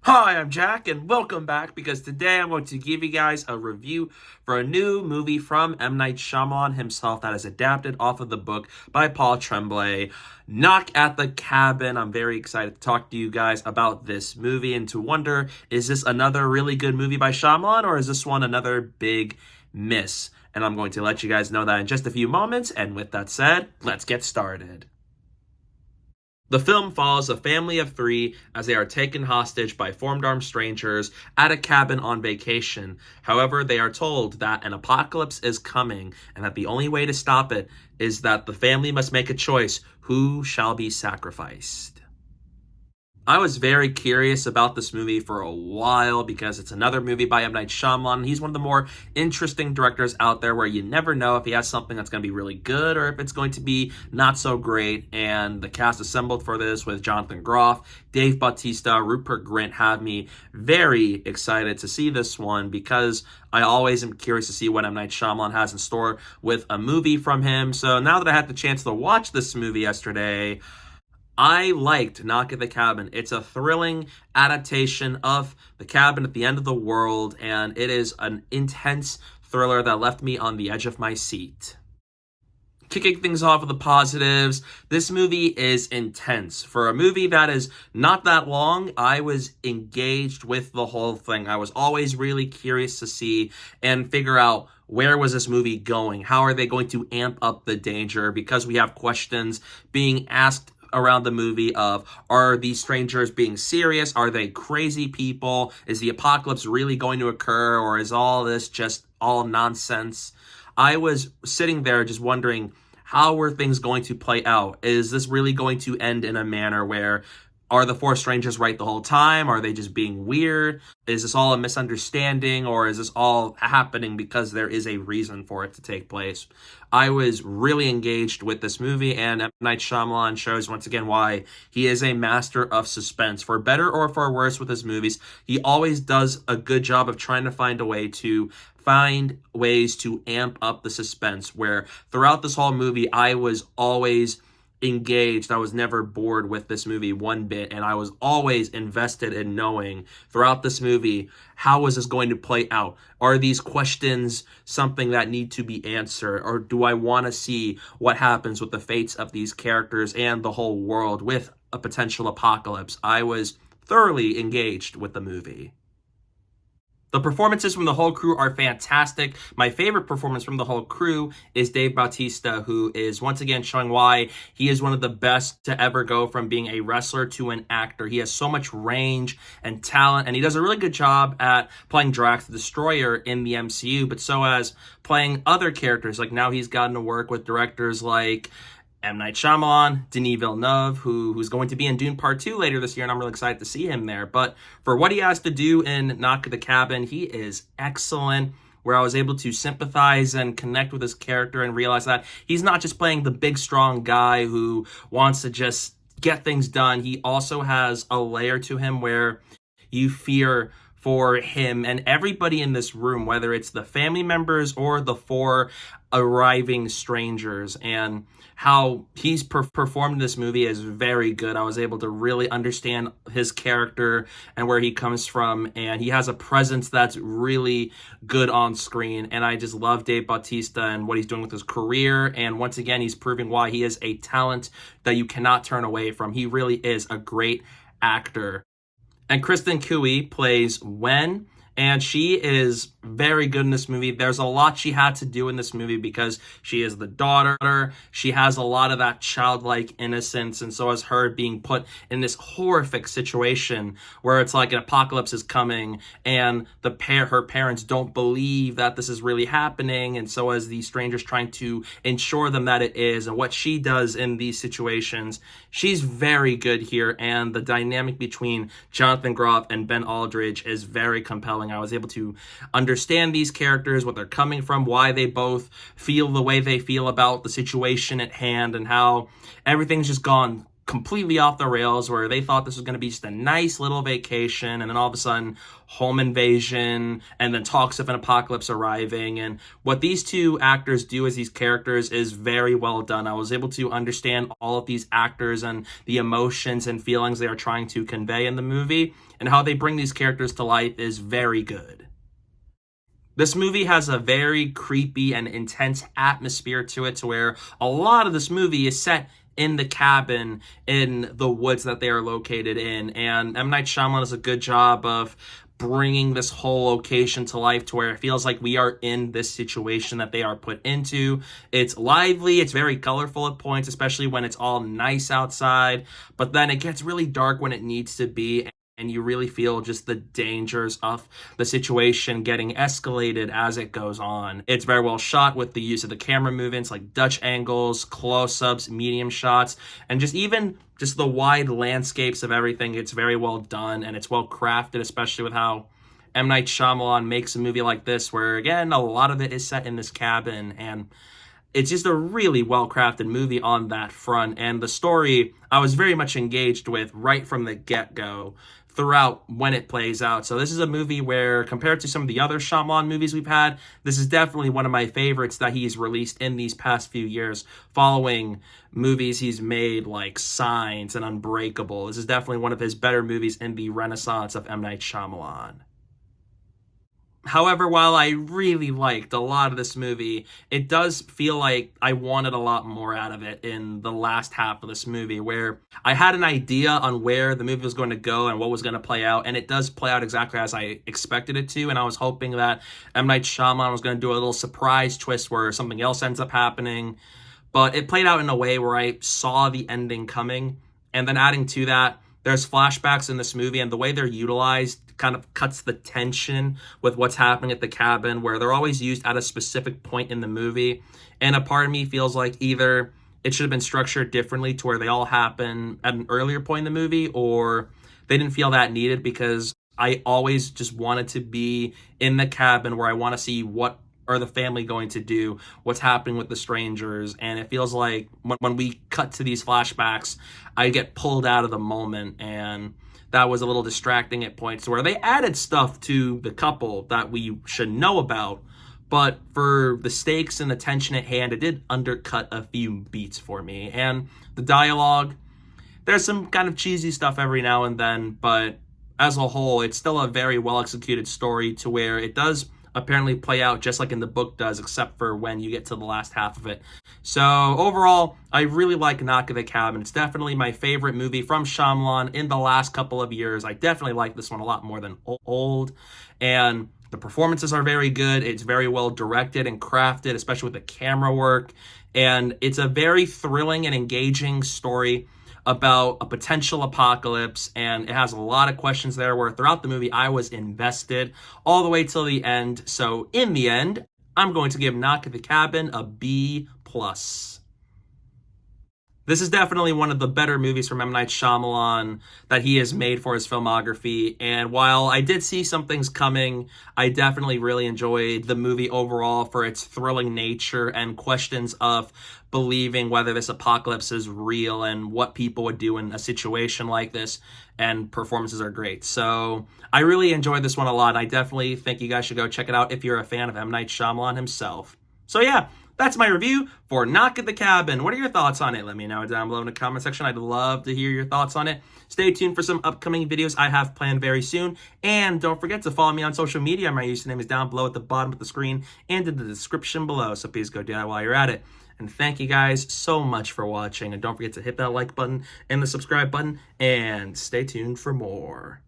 Hi, I'm Jack, and welcome back because today I'm going to give you guys a review for a new movie from M. Night Shyamalan himself that is adapted off of the book by Paul Tremblay, Knock at the Cabin. I'm very excited to talk to you guys about this movie and to wonder, is this another really good movie by Shyamalan or is this one another big miss? And I'm going to let you guys know that in just a few moments, and with that said, let's get started. The film follows a family of three as they are taken hostage by formed-armed strangers at a cabin on vacation. However, they are told that an apocalypse is coming and that the only way to stop it is that the family must make a choice: who shall be sacrificed? I was very curious about this movie for a while because it's another movie by M. Night Shyamalan. He's one of the more interesting directors out there where you never know if he has something that's going to be really good or if it's going to be not so great. And the cast assembled for this with Jonathan Groff, Dave Bautista, Rupert Grint have me very excited to see this one because I always am curious to see what M. Night Shyamalan has in store with a movie from him. So now that I had the chance to watch this movie yesterday, I liked Knock at the Cabin. It's a thrilling adaptation of The Cabin at the End of the World, and it is an intense thriller that left me on the edge of my seat. Kicking things off with the positives, this movie is intense. For a movie that is not that long, I was engaged with the whole thing. I was always really curious to see and figure out, where was this movie going? How are they going to amp up the danger? Because we have questions being asked around the movie of, are these strangers being serious? Are they crazy people? Is the apocalypse really going to occur? Or is all this just all nonsense? I was sitting there just wondering, how were things going to play out? Is this really going to end in a manner where, are the four strangers right the whole time? Are they just being weird? Is this all a misunderstanding, or is this all happening because there is a reason for it to take place? I was really engaged with this movie, and M. Night Shyamalan shows once again why he is a master of suspense. For better or for worse with his movies, he always does a good job of trying to find ways to amp up the suspense, where throughout this whole movie, I was always engaged. I was never bored with this movie one bit, and I was always invested in knowing throughout this movie, how is this going to play out? Are these questions something that need to be answered, or do I want to see what happens with the fates of these characters and the whole world with a potential apocalypse? I was thoroughly engaged with the movie. The performances from the whole crew are fantastic. My favorite performance from the whole crew is Dave Bautista, who is once again showing why he is one of the best to ever go from being a wrestler to an actor. He has so much range and talent, and he does a really good job at playing Drax the Destroyer in the MCU, but so as playing other characters. Like now he's gotten to work with directors like M. Night Shyamalan, Denis Villeneuve, who's going to be in Dune Part 2 later this year, and I'm really excited to see him there. But for what he has to do in Knock at the Cabin, he is excellent, where I was able to sympathize and connect with his character and realize that he's not just playing the big, strong guy who wants to just get things done. He also has a layer to him where you fear for him and everybody in this room, whether it's the family members or the four arriving strangers, and how he's performed in this movie is very good. I was able to really understand his character and where he comes from, and he has a presence that's really good on screen, and I just love Dave Bautista and what he's doing with his career, and once again, he's proving why he is a talent that you cannot turn away from. He really is a great actor. And Kristen Cui plays Wen, and she is very good in this movie. There's a lot she had to do in this movie because she is the daughter. She has a lot of that childlike innocence, and so is her being put in this horrific situation where it's like an apocalypse is coming, and her parents don't believe that this is really happening, and so as these strangers trying to ensure them that it is, and what she does in these situations. She's very good here, and the dynamic between Jonathan Groff and Ben Aldridge is very compelling. I was able to understand these characters, what they're coming from, why they both feel the way they feel about the situation at hand, and how everything's just gone completely off the rails, where they thought this was going to be just a nice little vacation, and then all of a sudden home invasion, and then talks of an apocalypse arriving. And what these two actors do as these characters is very well done. I was able to understand all of these actors and the emotions and feelings they are trying to convey in the movie, and how they bring these characters to life is very good. This movie has a very creepy and intense atmosphere to it, to where a lot of this movie is set in the cabin in the woods that they are located in. And M. Night Shyamalan does a good job of bringing this whole location to life, to where it feels like we are in this situation that they are put into. It's lively, it's very colorful at points, especially when it's all nice outside, but then it gets really dark when it needs to be, and you really feel just the dangers of the situation getting escalated as it goes on. It's very well shot with the use of the camera movements, like Dutch angles, close-ups, medium shots, and just the wide landscapes of everything. It's very well done, and it's well crafted, especially with how M. Night Shyamalan makes a movie like this, where, again, a lot of it is set in this cabin, and it's just a really well-crafted movie on that front. And the story, I was very much engaged with right from the get-go throughout when it plays out. So this is a movie where, compared to some of the other Shyamalan movies we've had, this is definitely one of my favorites that he's released in these past few years, following movies he's made like Signs and Unbreakable. This is definitely one of his better movies in the renaissance of M. Night Shyamalan. However, while I really liked a lot of this movie, it does feel like I wanted a lot more out of it in the last half of this movie, where I had an idea on where the movie was going to go and what was going to play out, and it does play out exactly as I expected it to, and I was hoping that M. Night Shyamalan was going to do a little surprise twist where something else ends up happening, but it played out in a way where I saw the ending coming. And then adding to that, there's flashbacks in this movie, and the way they're utilized kind of cuts the tension with what's happening at the cabin, where they're always used at a specific point in the movie. And a part of me feels like either it should have been structured differently to where they all happen at an earlier point in the movie, or they didn't feel that needed, because I always just wanted to be in the cabin where I want to see what are the family going to do, what's happening with the strangers. And it feels like when we cut to these flashbacks, I get pulled out of the moment, and that was a little distracting at points, where they added stuff to the couple that we should know about, but for the stakes and the tension at hand, it did undercut a few beats for me. And the dialogue, there's some kind of cheesy stuff every now and then, but as a whole, it's still a very well executed story, to where it does apparently play out just like in the book does, except for when you get to the last half of it. So overall, I really like Knock at the Cabin. It's definitely my favorite movie from Shyamalan in the last couple of years. I definitely like this one a lot more than Old, and the performances are very good. It's very well directed and crafted, especially with the camera work, and it's a very thrilling and engaging story about a potential apocalypse, and it has a lot of questions there, where throughout the movie I was invested all the way till the end. So in the end, I'm going to give Knock at the Cabin a B+. This is definitely one of the better movies from M. Night Shyamalan that he has made for his filmography, and while I did see some things coming, I definitely really enjoyed the movie overall for its thrilling nature and questions of believing whether this apocalypse is real and what people would do in a situation like this, and performances are great. So I really enjoyed this one a lot. I definitely think you guys should go check it out if you're a fan of M. Night Shyamalan himself. So yeah, that's my review for Knock at the Cabin. What are your thoughts on it? Let me know down below in the comment section. I'd love to hear your thoughts on it. Stay tuned for some upcoming videos I have planned very soon. And don't forget to follow me on social media. My username is down below at the bottom of the screen and in the description below. So please go do that while you're at it. And thank you guys so much for watching. And don't forget to hit that like button and the subscribe button. And stay tuned for more.